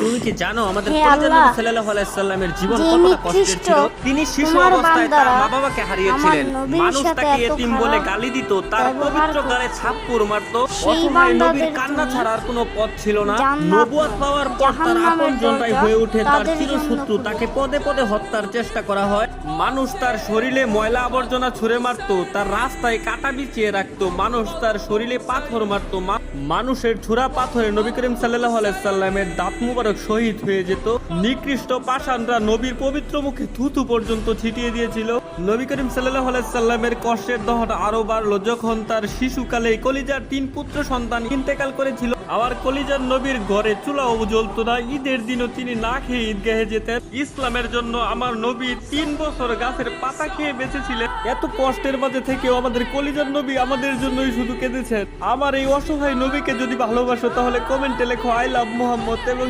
তুমি কি জানো আমাদের হে কলিজার আল্লাহ, নবী সাল্লাল্লাহু আলাইহি সাল্লামের জীবন যে কতটা কষ্টের নিকৃষ্ট ছিল। তিনি শিশু তোমার অবস্থায় তার বান্দারা মা বাবাকে হারিয়েছিলেন। আমার নবীর মানুষ সাথে তাকে এত এতিম খারাপ বলে গালি দিত, তার ব্যবহার পবিত্র গালে করছে। ছাপ্পুর মারতো। সেই অসহায় নবীর বান্দাদের কান্না তুমি ছাড়া আর কোনো পথ ছিল না। জান্নাত নবুয়ত নয়, পাওয়ার পর তার জাহান্নামের আপনজনরাই দরজা হয়ে ওঠে তার তাদের জন্য চিরশত্রু। খুলে। তাকে পদে পদে হত্যার চেষ্টা করা হয়। মানুষ তার শরীরে ময়লা আবর্জনা ছুঁড়ে মারতো, তার রাস্তায় কাটা বিছিয়ে রাখতো, মানুষ তার শরীরে পাথর মারতো। মানুষের ছুরা পাথরে নবী করিম সাল্লাল্লাহু আলাইহি সাল্লামের দাঁত মুবারক শহীদ হয়ে যেত। নিকৃষ্ট পাষাণরা নবীর পবিত্র মুখে থুথু পর্যন্ত ছিটিয়ে দিয়েছিল। নবী করিম সাল্লাল্লাহু আলাইহি সাল্লামের কষ্টের দহন আরো বাড়লো যখন তার শিশুকালে কলিজার 3 পুত্র সন্তান ইন্তেকাল করেছিল। আবার কলিজার নবীর ঘরে চুলাও জ্বলতো না। ঈদের দিনও তিনি না খেয়ে ঈদগাহে যেতেন। ইসলামের জন্য আমার নবী 3 বছর গাছের পাতা খেয়ে বেঁচেছিলেন। এত কষ্টের মাঝে থেকেও আমাদের কলিজার নবী আমাদের জন্যই শুধু কেঁদেছেন। আমার এই অসহায় নবীকে যদি ভালোবাসো তাহলে কমেন্টে লেখো আই লাভ মুহাম্মদ এবং